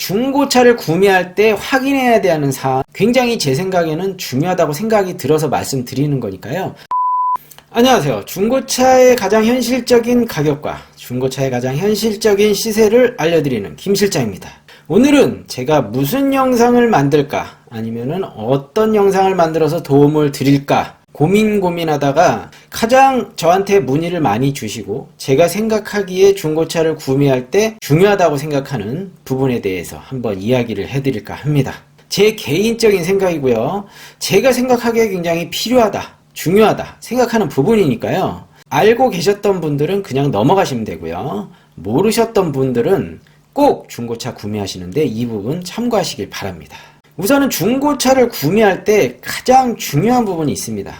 중고차를 구매할 때 확인해야 되는 사항, 굉장히 제 생각에는 중요하다고 생각이 들어서 말씀드리는 거니까요. 안녕하세요. 중고차의 가장 현실적인 가격과 중고차의 가장 현실적인 시세를 알려드리는 김실장입니다. 오늘은 제가 무슨 영상을 만들까, 아니면은 어떤 영상을 만들어서 도움을 드릴까 고민하다가 가장 저한테 문의를 많이 주시고 제가 생각하기에 중고차를 구매할 때 중요하다고 생각하는 부분에 대해서 한번 이야기를 해드릴까 합니다. 제 개인적인 생각이고요. 제가 생각하기에 굉장히 필요하다, 중요하다 생각하는 부분이니까요. 알고 계셨던 분들은 그냥 넘어가시면 되고요. 모르셨던 분들은 꼭 중고차 구매하시는데 이 부분 참고하시길 바랍니다. 우선은 중고차를 구매할 때 가장 중요한 부분이 있습니다.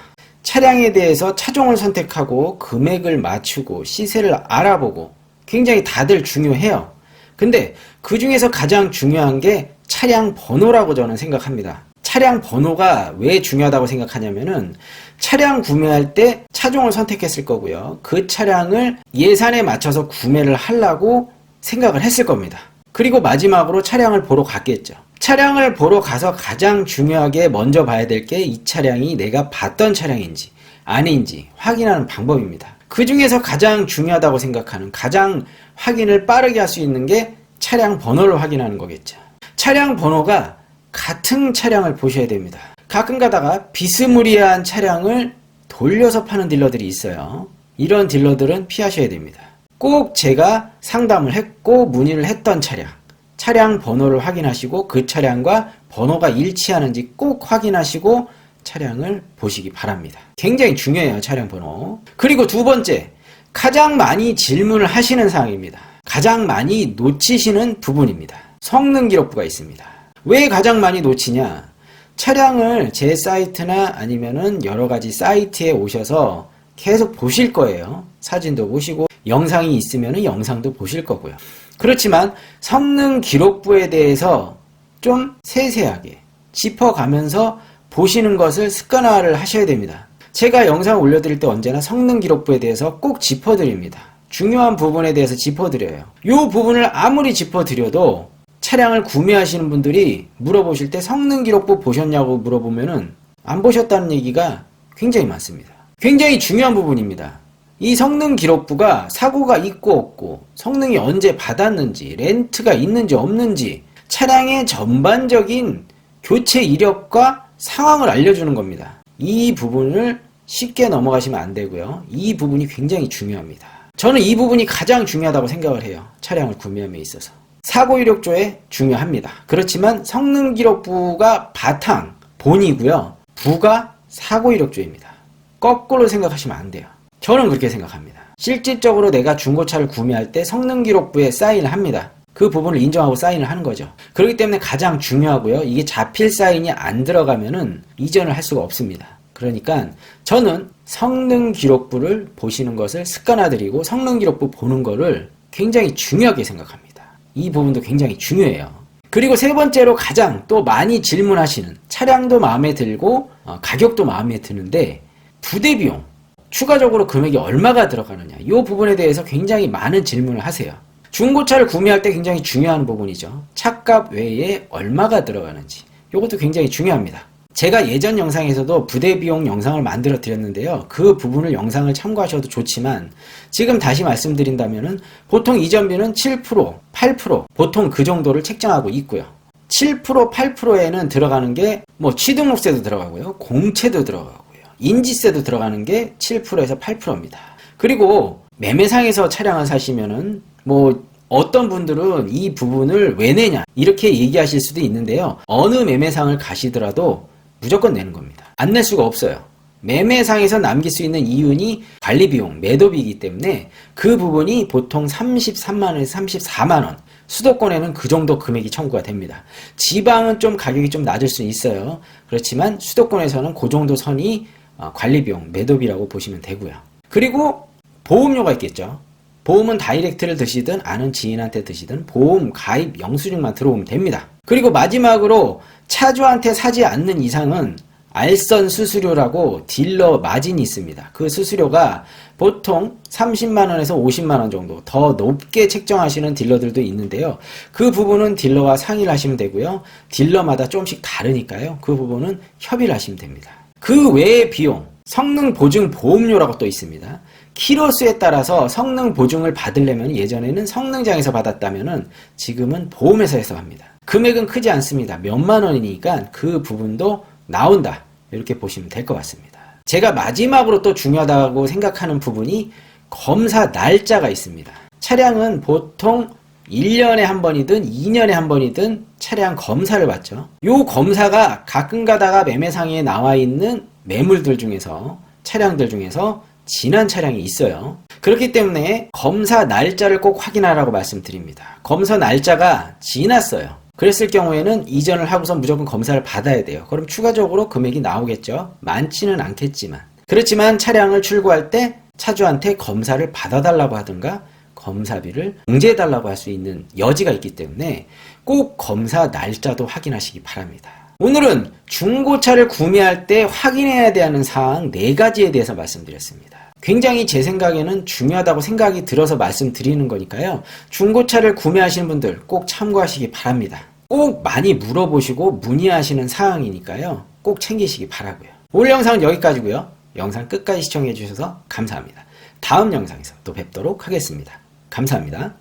차량에 대해서 차종을 선택하고 금액을 맞추고 시세를 알아보고 굉장히 다들 중요해요. 근데 그 중에서 가장 중요한 게 차량 번호라고 저는 생각합니다. 차량 번호가 왜 중요하다고 생각하냐면은 차량 구매할 때 차종을 선택했을 거고요. 그 차량을 예산에 맞춰서 구매를 하려고 생각을 했을 겁니다. 그리고 마지막으로 차량을 보러 갔겠죠. 차량을 보러 가서 가장 중요하게 먼저 봐야 될 게 이 차량이 내가 봤던 차량인지 아닌지 확인하는 방법입니다. 그 중에서 가장 중요하다고 생각하는, 가장 확인을 빠르게 할 수 있는 게 차량 번호를 확인하는 거겠죠. 차량 번호가 같은 차량을 보셔야 됩니다. 가끔 가다가 비스무리한 차량을 돌려서 파는 딜러들이 있어요. 이런 딜러들은 피하셔야 됩니다. 꼭 제가 상담을 했고 문의를 했던 차량 번호를 확인하시고 그 차량과 번호가 일치하는지 꼭 확인하시고 차량을 보시기 바랍니다. 굉장히 중요해요, 차량 번호. 그리고 두 번째, 가장 많이 질문을 하시는 사항입니다. 가장 많이 놓치시는 부분입니다. 성능 기록부가 있습니다. 왜 가장 많이 놓치냐? 차량을 제 사이트나 아니면은 여러 가지 사이트에 오셔서 계속 보실 거예요. 사진도 보시고 영상이 있으면은 영상도 보실 거고요. 그렇지만 성능 기록부에 대해서 좀 세세하게 짚어가면서 보시는 것을 습관화를 하셔야 됩니다. 제가 영상 올려드릴 때 언제나 성능 기록부에 대해서 꼭 짚어드립니다. 중요한 부분에 대해서 짚어드려요. 이 부분을 아무리 짚어드려도 차량을 구매하시는 분들이 물어보실 때 성능 기록부 보셨냐고 물어보면은 안 보셨다는 얘기가 굉장히 많습니다. 굉장히 중요한 부분입니다. 이 성능 기록부가 사고가 있고 없고, 성능이 언제 받았는지, 렌트가 있는지 없는지, 차량의 전반적인 교체 이력과 상황을 알려주는 겁니다. 이 부분을 쉽게 넘어가시면 안 되고요. 이 부분이 굉장히 중요합니다. 저는 이 부분이 가장 중요하다고 생각을 해요. 차량을 구매함에 있어서. 사고 이력조에 중요합니다. 그렇지만 성능 기록부가 바탕, 본이고요. 부가 사고 이력조입니다. 거꾸로 생각하시면 안 돼요. 저는 그렇게 생각합니다. 실질적으로 내가 중고차를 구매할 때 성능 기록부에 사인을 합니다. 그 부분을 인정하고 사인을 하는 거죠. 그렇기 때문에 가장 중요하고요. 이게 자필 사인이 안 들어가면은 이전을 할 수가 없습니다. 그러니까 저는 성능 기록부를 보시는 것을 습관화드리고 성능 기록부 보는 거를 굉장히 중요하게 생각합니다. 이 부분도 굉장히 중요해요. 그리고 세 번째로 가장 또 많이 질문하시는, 차량도 마음에 들고 가격도 마음에 드는데 부대 비용, 추가적으로 금액이 얼마가 들어가느냐, 이 부분에 대해서 굉장히 많은 질문을 하세요. 중고차를 구매할 때 굉장히 중요한 부분이죠. 차값 외에 얼마가 들어가는지, 이것도 굉장히 중요합니다. 제가 예전 영상에서도 부대 비용 영상을 만들어 드렸는데요. 그 부분을 영상을 참고하셔도 좋지만 지금 다시 말씀드린다면은 보통 이전비는 7%, 8% 보통 그 정도를 책정하고 있고요. 7%, 8%에는 들어가는 게 뭐 취등록세도 들어가고요. 공채도 들어가고요. 인지세도 들어가는 게 7%에서 8%입니다. 그리고 매매상에서 차량을 사시면은 뭐 어떤 분들은 이 부분을 왜 내냐 이렇게 얘기하실 수도 있는데요. 어느 매매상을 가시더라도 무조건 내는 겁니다. 안 낼 수가 없어요. 매매상에서 남길 수 있는 이윤이 관리비용, 매도비이기 때문에 그 부분이 보통 33만원에서 34만원, 수도권에는 그 정도 금액이 청구가 됩니다. 지방은 좀 가격이 좀 낮을 수 있어요. 그렇지만 수도권에서는 그 정도 선이 관리비용, 매도비라고 보시면 되고요. 그리고 보험료가 있겠죠. 보험은 다이렉트를 드시든 아는 지인한테 드시든 보험 가입 영수증만 들어오면 됩니다. 그리고 마지막으로 차주한테 사지 않는 이상은 알선 수수료라고 딜러 마진이 있습니다. 그 수수료가 보통 30만원에서 50만원 정도 더 높게 책정하시는 딜러들도 있는데요. 그 부분은 딜러와 상의를 하시면 되고요. 딜러마다 조금씩 다르니까요. 그 부분은 협의를 하시면 됩니다. 그 외의 비용, 성능 보증 보험료라고 또 있습니다. 키로수에 따라서 성능 보증을 받으려면 예전에는 성능장에서 받았다면은 지금은 보험회사에서 합니다. 금액은 크지 않습니다. 몇만 원이니까 그 부분도 나온다. 이렇게 보시면 될 것 같습니다. 제가 마지막으로 또 중요하다고 생각하는 부분이 검사 날짜가 있습니다. 차량은 보통 1년에 한 번이든 2년에 한 번이든 차량 검사를 받죠. 요 검사가 가끔 가다가 매매상에 나와 있는 매물들 중에서 차량들 중에서 지난 차량이 있어요. 그렇기 때문에 검사 날짜를 꼭 확인하라고 말씀드립니다. 검사 날짜가 지났어요. 그랬을 경우에는 이전을 하고서 무조건 검사를 받아야 돼요. 그럼 추가적으로 금액이 나오겠죠. 많지는 않겠지만. 그렇지만 차량을 출고할 때 차주한테 검사를 받아달라고 하든가 검사비를 공제해달라고 할 수 있는 여지가 있기 때문에 꼭 검사 날짜도 확인하시기 바랍니다. 오늘은 중고차를 구매할 때 확인해야 되는 사항 4가지에 대해서 말씀드렸습니다. 굉장히 제 생각에는 중요하다고 생각이 들어서 말씀드리는 거니까요. 중고차를 구매하시는 분들 꼭 참고하시기 바랍니다. 꼭 많이 물어보시고 문의하시는 사항이니까요. 꼭 챙기시기 바라고요. 오늘 영상은 여기까지고요. 영상 끝까지 시청해 주셔서 감사합니다. 다음 영상에서 또 뵙도록 하겠습니다. 감사합니다.